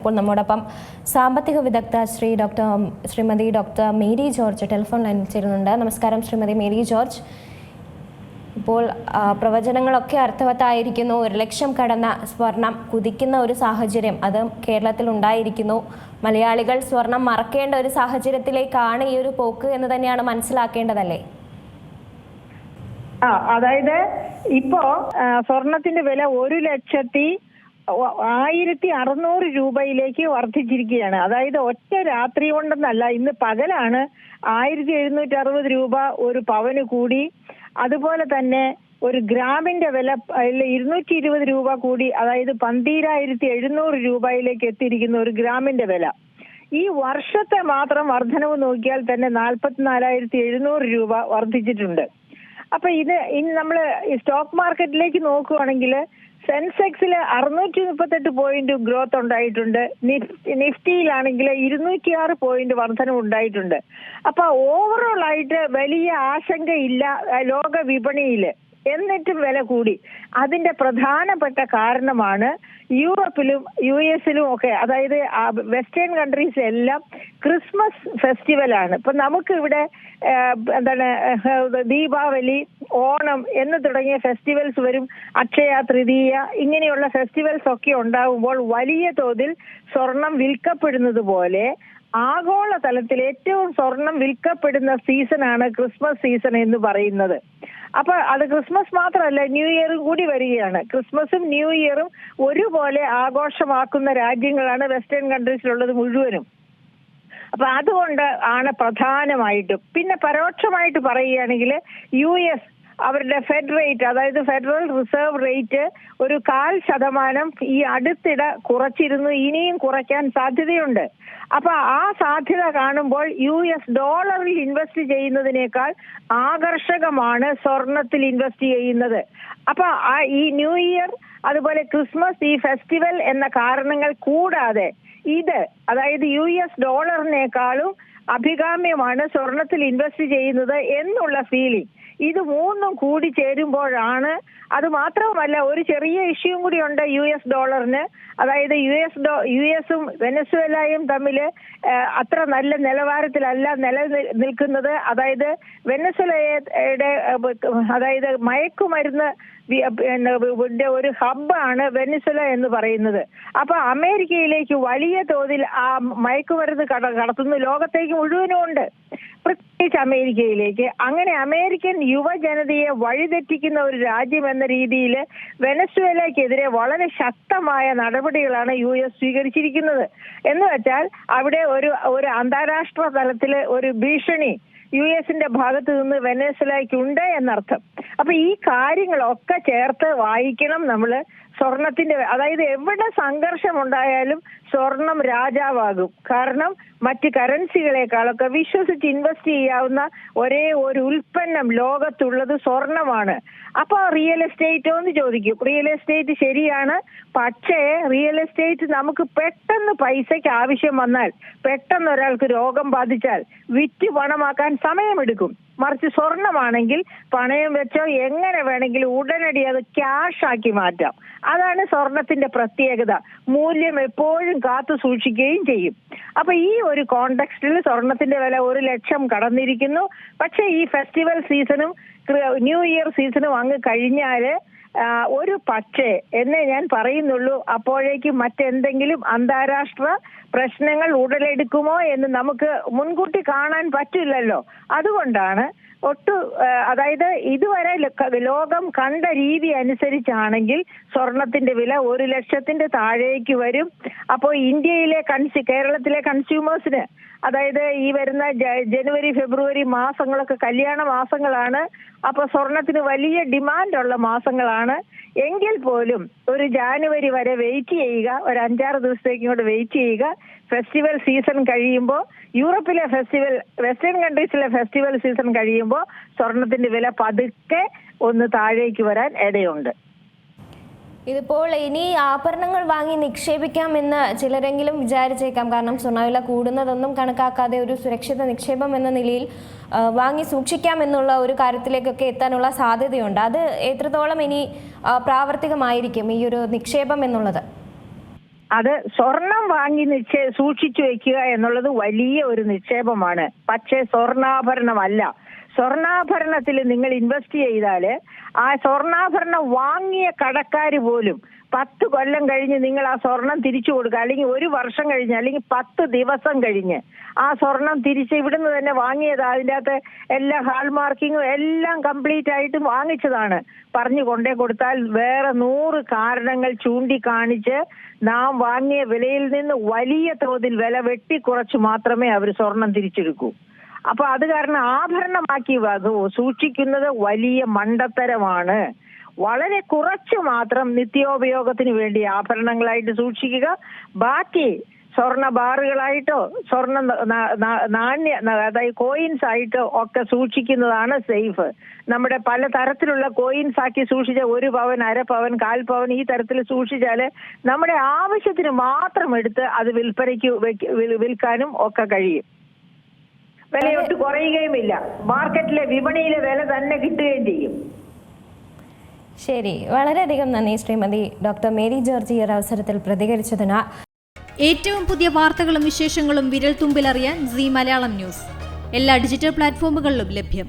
ഇപ്പോൾ നമ്മോടൊപ്പം സാമ്പത്തിക വിദഗ്ധ Shrimati doctor Mary George telephone ലൈനിൽ ചേരുന്നുണ്ട്. നമസ്കാരം ശ്രീമതി മേരി ജോർജ്. ഇപ്പോൾ പ്രവചനങ്ങളൊക്കെ അർത്ഥവത്തായിരിക്കുന്നു. 1 ലക്ഷം കടന്ന സ്വർണം കുതിക്കുന്ന ഒരു സാഹചര്യം അത് കേരളത്തിൽ ഉണ്ടായിരിക്കുന്നു. മലയാളികൾ സ്വർണം മറക്കേണ്ട ഒരു സാഹചര്യത്തിലേക്കാണ് ഈ ഒരു പോക്ക് എന്ന് തന്നെയാണ് മനസ്സിലാക്കേണ്ടതല്ലേ? അതായത് ഇപ്പോ സ്വർണത്തിന്റെ വില 1,01,600 രൂപയിലേക്ക് വർദ്ധിച്ചിരിക്കുകയാണ്. അതായത് ഒറ്റ രാത്രി കൊണ്ടെന്നല്ല, ഇന്ന് പകലാണ് 1,760 രൂപ ഒരു പവന് കൂടി. അതുപോലെ തന്നെ ഒരു ഗ്രാമിന്റെ വില 220 രൂപ കൂടി, അതായത് 12,700 രൂപയിലേക്ക് എത്തിയിരിക്കുന്ന ഒരു ഗ്രാമിന്റെ വില. ഈ വർഷത്തെ മാത്രം വർധനവ് നോക്കിയാൽ തന്നെ 44,700 രൂപ വർദ്ധിച്ചിട്ടുണ്ട്. അപ്പൊ ഇനി നമ്മള് സ്റ്റോക്ക് മാർക്കറ്റിലേക്ക് നോക്കുകയാണെങ്കിൽ സെൻസെക്സിൽ 638 പോയിന്റ് ഗ്രോത്ത് ഉണ്ടായിട്ടുണ്ട്. നിഫ്റ്റിയിലാണെങ്കിൽ 206 പോയിന്റ് വർധനവ് ഉണ്ടായിട്ടുണ്ട്. അപ്പൊ ഓവറോൾ ആയിട്ട് വലിയ ആശങ്കയില്ല ലോക വിപണിയില്. എന്നിട്ടും വില കൂടി. അതിന്റെ പ്രധാനപ്പെട്ട കാരണമാണ് യൂറോപ്പിലും US-ലും ഒക്കെ, അതായത് വെസ്റ്റേൺ കൺട്രീസ് എല്ലാം ക്രിസ്മസ് ഫെസ്റ്റിവലാണ്. ഇപ്പൊ നമുക്ക് ഇവിടെ ദീപാവലി, ഓണം എന്ന് തുടങ്ങിയ ഫെസ്റ്റിവൽസ് വരും. അക്ഷയ തൃതീയ, ഇങ്ങനെയുള്ള ഫെസ്റ്റിവൽസ് ഒക്കെ ഉണ്ടാകുമ്പോൾ വലിയ തോതിൽ സ്വർണം വിൽക്കപ്പെടുന്നത് പോലെ ആഗോള തലത്തിൽ ഏറ്റവും സ്വർണം വിൽക്കപ്പെടുന്ന സീസണാണ് ക്രിസ്മസ് സീസൺ എന്ന് പറയുന്നത്. അപ്പൊ അത് ക്രിസ്മസ് മാത്രമല്ല, ന്യൂ ഇയറും കൂടി വരികയാണ്. ക്രിസ്മസും ന്യൂ ഇയറും ഒരുപോലെ ആഘോഷമാക്കുന്ന രാജ്യങ്ങളാണ് വെസ്റ്റേൺ കൺട്രീസിലുള്ളത് മുഴുവനും. അപ്പൊ അതുകൊണ്ട് ആണ് പ്രധാനമായിട്ടും. പിന്നെ പരോക്ഷമായിട്ട് പറയുകയാണെങ്കിൽ US അവരുടെ ഫെഡ് റേറ്റ്, അതായത് ഫെഡറൽ റിസർവ് റേറ്റ് ഒരു 0.5% ഈ അടുത്തിടെ കുറച്ചിരുന്നു. ഇനിയും കുറയ്ക്കാൻ സാധ്യതയുണ്ട്. അപ്പൊ ആ സാധ്യത കാണുമ്പോൾ US ഡോളറിൽ ഇൻവെസ്റ്റ് ചെയ്യുന്നതിനേക്കാൾ ആകർഷകമാണ് സ്വർണത്തിൽ ഇൻവെസ്റ്റ് ചെയ്യുന്നത്. അപ്പൊ ഈ ന്യൂ ഇയർ, അതുപോലെ ക്രിസ്മസ്, ഈ ഫെസ്റ്റിവൽ എന്ന കാരണങ്ങൾ കൂടാതെ അതായത് US ഡോളറിനേക്കാളും അഭികാമ്യമാണ് സ്വർണത്തിൽ ഇൻവെസ്റ്റ് ചെയ്യുന്നത് എന്നുള്ള ഫീലിംഗ്. ഇത് മൂന്നും കൂടി ചേരുമ്പോഴാണ്. അത് മാത്രവുമല്ല, ഒരു ചെറിയ ഇഷ്യൂയും കൂടി ഉണ്ട് US ഡോളറിന്. അതായത് US-ഉം വെനസ്വേലയും തമ്മിൽ അത്ര നല്ല നിലവാരത്തിലല്ല നിലനിൽക്കുന്നത്. അതായത് വെനസ്വേലയുടെ അതായത് മയക്കുമരുന്ന് ഒരു ഹബ്ബാണ് വെനസ്വേല എന്ന് പറയുന്നത്. അപ്പൊ അമേരിക്കയിലേക്ക് വലിയ തോതിൽ ആ മയക്കുമരുന്ന് കടത്തുന്നു. ലോകത്തേക്ക് മുഴുവനും ഉണ്ട്, പ്രത്യേകിച്ച് അമേരിക്കയിലേക്ക്. അങ്ങനെ അമേരിക്കൻ യുവജനതയെ വഴിതെറ്റിക്കുന്ന ഒരു രാജ്യം എന്ന രീതിയിൽ വെനസ്വേലയ്ക്കെതിരെ വളരെ ശക്തമായ നടപടികളാണ് US സ്വീകരിച്ചിരിക്കുന്നത്. എന്ന് വെച്ചാൽ അവിടെ ഒരു അന്താരാഷ്ട്ര തലത്തില് ഒരു ഭീഷണി US-ന്റെ ഭാഗത്ത് നിന്ന് വെനസ്വേലയ്ക്കുണ്ട് എന്നർത്ഥം. അപ്പൊ ഈ കാര്യങ്ങളൊക്കെ ചേർത്ത് വായിക്കണം നമ്മള്. സ്വർണത്തിന്റെ, അതായത് എവിടെ സംഘർഷം ഉണ്ടായാലും സ്വർണം രാജാവാകും. കാരണം മറ്റ് കറൻസികളെക്കാളൊക്കെ വിശ്വസിച്ച് ഇൻവെസ്റ്റ് ചെയ്യാവുന്ന ഒരേ ഒരു ഉൽപ്പന്നം ലോകത്തുള്ളത് സ്വർണമാണ്. അപ്പൊ റിയൽ എസ്റ്റേറ്റോ എന്ന് ചോദിക്കും. റിയൽ എസ്റ്റേറ്റ് ശരിയാണ്, പക്ഷേ റിയൽ എസ്റ്റേറ്റ് നമുക്ക് പെട്ടെന്ന് പൈസയ്ക്ക് ആവശ്യം വന്നാൽ, പെട്ടെന്ന് ഒരാൾക്ക് രോഗം ബാധിച്ചാൽ വിറ്റ് പണമാക്കാൻ സമയമെടുക്കും. മറിച്ച് സ്വർണമാണെങ്കിൽ പണയം വെച്ചോ എങ്ങനെ വേണമെങ്കിലും ഉടനടി അത് ക്യാഷ് ആക്കി മാറ്റാം. അതാണ് സ്വർണത്തിന്റെ പ്രത്യേകത. മൂല്യം എപ്പോഴും കാത്തു സൂക്ഷിക്കുകയും ചെയ്യും. അപ്പൊ ഈ ഒരു കോണ്ടെക്സ്റ്റിൽ സ്വർണത്തിന്റെ വില 1 ലക്ഷം കടന്നിരിക്കുന്നു. പക്ഷെ ഈ ഫെസ്റ്റിവൽ സീസണും ന്യൂ ഇയർ സീസണും അങ്ങ് കഴിഞ്ഞാല് ഒരു പക്ഷേ എന്നേ ഞാൻ പറയുന്നുള്ളൂ. അപ്പോഴേക്കും മറ്റെന്തെങ്കിലും അന്താരാഷ്ട്ര പ്രശ്നങ്ങൾ ഉടലെടുക്കുമോ എന്ന് നമുക്ക് മുൻകൂട്ടി കാണാൻ പറ്റില്ലല്ലോ. അതുകൊണ്ടാണ് അതായത് ഇതുവരെ ലോകം കണ്ട രീതി അനുസരിച്ചാണെങ്കിൽ സ്വർണത്തിന്റെ വില 1 ലക്ഷത്തിന്റെ താഴേക്ക് വരും. അപ്പോൾ ഇന്ത്യയിലെ കേരളത്തിലെ കൺസ്യൂമേഴ്സിന്, അതായത് ഈ വരുന്ന ജനുവരി, ഫെബ്രുവരി മാസങ്ങളൊക്കെ കല്യാണ മാസങ്ങളാണ്. അപ്പൊ സ്വർണത്തിന് വലിയ ഡിമാൻഡുള്ള മാസങ്ങളാണ്. എങ്കിൽ പോലും ഒരു ജാനുവരി വരെ വെയിറ്റ് ചെയ്യുക, ഒരു 5-6 ദിവസത്തേക്ക് ഇങ്ങോട്ട് വെയിറ്റ് ചെയ്യുക. ഫെസ്റ്റിവൽ സീസൺ കഴിയുമ്പോൾ, യൂറോപ്പിലെ ഫെസ്റ്റിവൽ, വെസ്റ്റേൺ കൺട്രീസിലെ ഫെസ്റ്റിവൽ സീസൺ കഴിയുമ്പോൾ സ്വർണത്തിന്റെ വില പതുക്കെ ഒന്ന് താഴേക്ക് വരാൻ ഇടയുണ്ട്. ഇതിപ്പോൾ ഇനി ആഭരണങ്ങൾ വാങ്ങി നിക്ഷേപിക്കാമെന്ന് ചിലരെങ്കിലും വിചാരിച്ചേക്കാം. കാരണം സ്വർണ്ണവില കൂടുന്നതൊന്നും കണക്കാക്കാതെ ഒരു സുരക്ഷിത നിക്ഷേപം എന്ന നിലയിൽ വാങ്ങി സൂക്ഷിക്കാമെന്നുള്ള ഒരു കാര്യത്തിലേക്കൊക്കെ എത്താനുള്ള സാധ്യതയുണ്ട്. അത് എത്രത്തോളം ഇനി പ്രാവർത്തികമായിരിക്കും ഈ ഒരു നിക്ഷേപം എന്നുള്ളത്? അത് സ്വർണം വാങ്ങി സൂക്ഷിച്ചു വെക്കുക എന്നുള്ളത് വലിയ ഒരു നിക്ഷേപമാണ്. പക്ഷേ സ്വർണ്ണാഭരണമല്ല. സ്വർണ്ണാഭരണത്തിൽ നിങ്ങൾ ഇൻവെസ്റ്റ് ചെയ്താല് ആ സ്വർണ്ണാഭരണം വാങ്ങിയ കടക്കാര് പോലും 10 കൊല്ലം കഴിഞ്ഞ് നിങ്ങൾ ആ സ്വർണം തിരിച്ചു കൊടുക്കുക, അല്ലെങ്കിൽ 1 വർഷം കഴിഞ്ഞ്, അല്ലെങ്കിൽ 10 ദിവസം കഴിഞ്ഞ് ആ സ്വർണം തിരിച്ച് ഇവിടുന്ന് തന്നെ വാങ്ങിയത്, അതിൻ്റെ അകത്ത് എല്ലാ ഹാൾമാർക്കിങ്ങും എല്ലാം കംപ്ലീറ്റ് ആയിട്ട് വാങ്ങിച്ചതാണ് പറഞ്ഞു കൊണ്ടേ കൊടുത്താൽ വേറെ 100 കാരണങ്ങൾ ചൂണ്ടിക്കാണിച്ച് നാം വാങ്ങിയ വിലയിൽ നിന്ന് വലിയ തോതിൽ വില വെട്ടിക്കുറച്ച് മാത്രമേ അവർ സ്വർണം തിരിച്ചെടുക്കൂ. അപ്പൊ അത് കാരണം ആഭരണമാക്കി സൂക്ഷിക്കുന്നത് വലിയ മണ്ടത്തരമാണ്. വളരെ കുറച്ച് മാത്രം നിത്യോപയോഗത്തിന് വേണ്ടി ആഭരണങ്ങളായിട്ട് സൂക്ഷിക്കുക. ബാക്കി സ്വർണ്ണ ബാറുകളായിട്ടോ സ്വർണ്ണ നാണ്യ അതായത് കോയിൻസ് ആയിട്ടോ ഒക്കെ സൂക്ഷിക്കുന്നതാണ് സേഫ്. നമ്മുടെ പല തരത്തിലുള്ള കോയിൻസ് ആക്കി സൂക്ഷിച്ച 1 പവൻ, 1/2 പവൻ, 1/4 പവൻ ഈ തരത്തിൽ സൂക്ഷിച്ചാല് നമ്മുടെ ആവശ്യത്തിന് മാത്രം എടുത്ത് അത് വിൽപ്പനയ്ക്ക് വിൽക്കാനും ഒക്കെ കഴിയും. വിലയൊട്ട് കുറയുകയുമില്ല. മാർക്കറ്റിലെ വിപണിയിലെ വില തന്നെ കിട്ടുകയും ചെയ്യും. ശരി, വളരെയധികം നന്ദി ശ്രീമതി ഡോക്ടർ മേരി ജോർജ് ഈ ഒരു അവസരത്തിൽ പ്രതികരിച്ചതിന്. ഏറ്റവും പുതിയ വാർത്തകളും വിശേഷങ്ങളും വിരൽ തുമ്പിലറിയാൻ സീ മലയാളം ന്യൂസ് എല്ലാ ഡിജിറ്റൽ പ്ലാറ്റ്ഫോമുകളിലും ലഭ്യം.